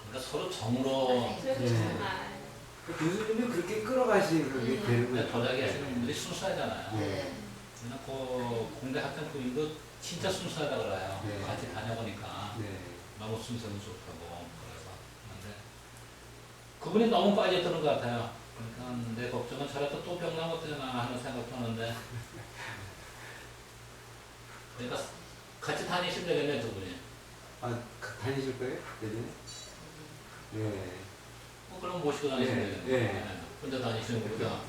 그러니까 서로 정으로 교수님이 그렇게 끌어가시니 그게 되는 거예요. 도자기 하시는 분들이 순수하잖아요. 네. 그 공대 학생 부인도 진짜 순수하다 그래요. 네. 같이 다녀보니까 네. 너무 순수하고 좋다고 그래서 근데 그분이 너무 빠져드는 것 같아요. 그러니까 내 걱정은 저래도 또 병나면 어쩌나 하는 생각도 하는데 그러니까 같이 다니시면 되겠네 두 분이. 아, 다니실 거예요? 내년에? 네. 그럼 모시고 다니시면 네, 되겠네. 네. 네. 혼자 다니시는 것보다.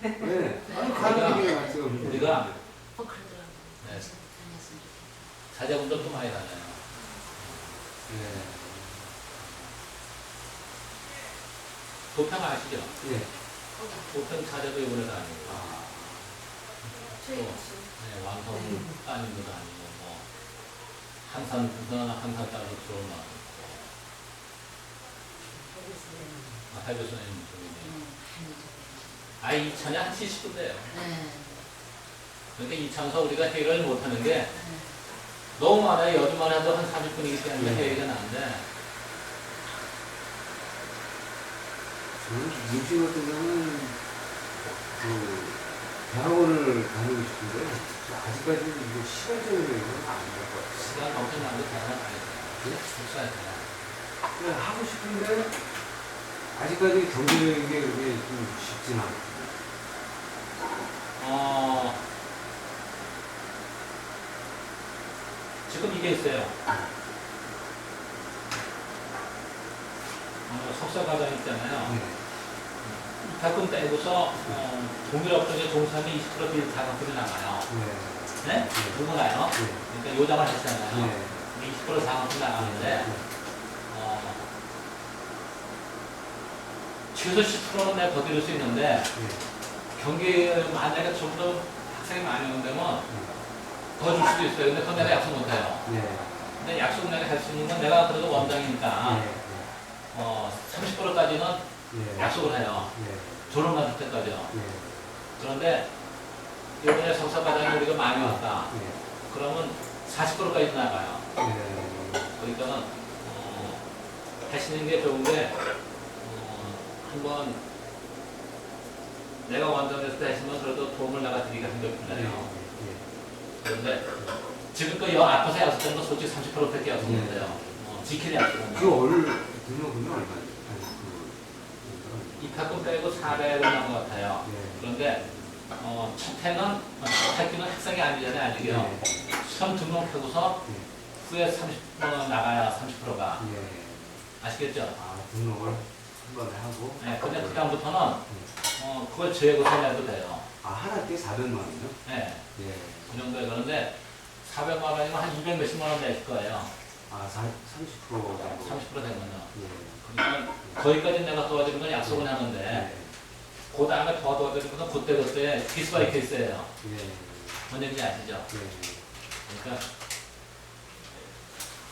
네. 아니, 가는 길에 갔어요. 우리가 그러더라고요. 네. 다녔으면 자제분들도 많이 다녀요. 네. 도평 아시죠? 네. 도평 자제도 이번에 다니고 아, 네, 왕성 따님도 다니고 뭐 한산 따로 들어오나 할 교수님 중이네. 아, 이천이 한 70분대요. 그러니까 이천서 우리가 해결을 못하는 게 너무 많아요. 여주만 해도 한 30분이기 때문에 해결이 나는데 저는 임신 같은 경우는 대학원을 다니고 싶은데 아직까지 이거 시간적으로 이건 아닌 것 같아요. 시간 엄청 나는데 대단한 거 아니에요. 복사했잖아요. 그냥 하고 싶은데 아직까지 경제적인 게 그게 좀 쉽진 않아요. 지금 이게 있어요. 석사 과정 있잖아요. 네. 가끔 떼고서 동일업종의 종사비 20% 비율 자금들이 나가요. 네. 네? 누구나요? 네. 그러니까 요장을 했잖아요. 네. 20% 자금들이 나가는데 최소 10%는 내가 더 드릴 수 있는데 네. 경기 만약에 좀 더 학생이 많이 온다면 더 줄 수도 있어요. 근데 그건 내가 약속 못해요. 네. 근데 약속 내가 할 수 있는 건 내가 그래도 원장이니까 네. 30%까지는 네. 약속을 해요. 네. 졸업 받을 때까지요. 네. 그런데 이번에 석사과정이 우리가 많이 왔다. 네. 그러면 40%까지 나가요. 네. 그러니까는 하시는 게 좋은데 한번 내가 원장에서 하시면 그래도 도움을 내가 드리기가 힘들잖아요. 그런데 지금껏 여 앞에서 약속된 거 솔직히 30%밖에 약속 못해요. 지킬 약속은. 그 등록금이 얼마예요? 입학금 빼고 400원 나온 것 같아요. 네. 그런데 첫 해는 학기는 학생이 아니잖아요. 아직요. 네. 시험 등록하고서 네. 후에 30% 나가야 30%가 예. 아시겠죠? 아, 등록을 한 번에 하고. 네. 근데 그 다음부터는 그걸 재고서 내도 돼요. 아, 한 학기에 400만 원이요? 네. 예. 그 정도에 그런데 400만 원이면 한 200 몇십만 원 낼 거예요. 아, 30% 정도. 30% 되면요. 예. 그러니까 거기까지 내가 도와주는 건 약속은 하는데 네. 그 다음에 더 도와주는 건 그때 케이스 바이 케이스예요. 예. 뭔 얘기인지 아시죠? 예. 그러니까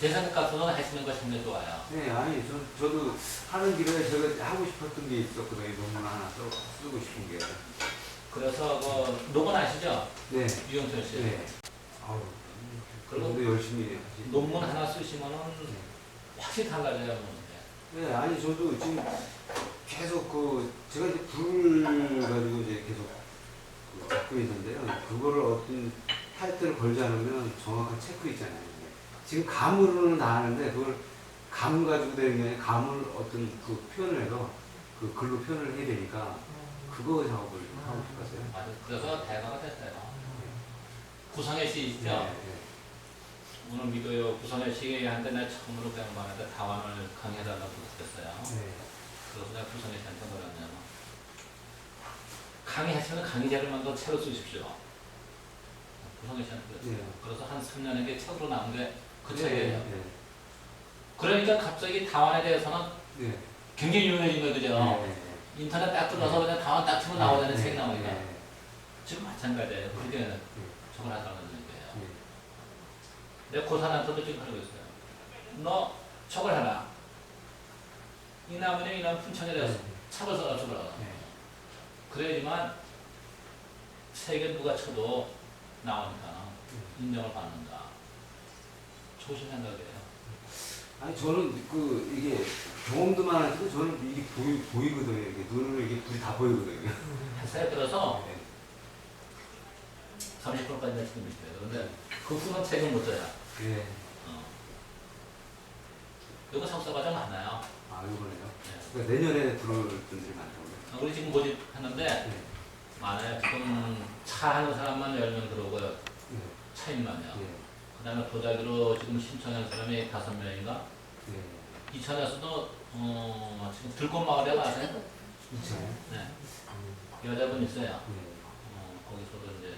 제 생각 같아서는 하시는 거 정말 좋아요. 네, 아니, 저도 하는 길에 제가 하고 싶었던 게 있었거든요. 논문 하나 쓰고 싶은 게. 그래서 그 논문 아시죠? 네. 유영철 씨. 네. 아우, 그리고 그런데 열심히 하지. 논문 하나 쓰시면은 확실히 달라져요. 논문이. 네, 아니, 저도 지금 계속 제가 이제 불을 가지고 이제 계속 갖고 있는데요. 그거를 어떤 타이틀을 걸지 않으면 정확한 체크 있잖아요. 지금 감으로는 다 하는데 그걸 감 가지고 되는 게 아니라 감을 어떤 그 표현을 해서 그 글로 표현을 해야 되니까 그거 작업을 하고 싶었어요. 맞아요. 그래서 대가가 됐어요. 구성애 씨 있죠? 네, 오늘 믿어요. 구성애 씨한테 내가 처음으로 배운 말인데 다원을 강의해달라고 부탁했어요. 네. 그래서 내가 구성애 씨한테 뭐랬냐면 강의하시면 강의자료만 더 채로 쓰십시오. 구성애 씨한테 그랬어요. 네. 그래서 한 3년에 책으로 나온 게 그 네. 책이에요. 네. 그러니까 갑자기 다원에 대해서는 네. 굉장히 유명해진 거예요. 그죠? 네. 인터넷 딱 들어서 그냥 다원 딱 치면 나오잖아요. 네. 책이 나오니까. 네. 지금 마찬가지예요. 그렇게 저걸 하자는 거예요. 네. 내가 고사한테도 지금 하고 있어요. 너 저걸 해라. 이 나무는 이 나무 품청이라서 찹을 써라 줘라. 네. 그래야지만 세계 누가 쳐도 나오니까 인정을 받는다. 좋으신 생각이에요. 아니 저는 그 이게 경험도 많아지고 저는 이게 보이거든요. 이게 눈으로 이게 불이 다 보이거든요. 햇살에 들어서 네. 30%까지 지금 있어요. 그런데 그 후는 책임 못 져요. 예. 이거 석사 과정 많아요. 아 이번에요. 네. 그러니까 내년에 들어올 분들이 많다고요. 우리 지금 모집했는데 네. 많아요. 지금 차 하는 사람만 10명 들어오고요. 네. 차인만요. 예. 그 다음에 도자기로 지금 신청한 사람이 5명인가? 예. 이천에서도 지금 들꽃마을에 아세요? 그렇죠. 네. 여자분 있어요. 예. 거기서도 이제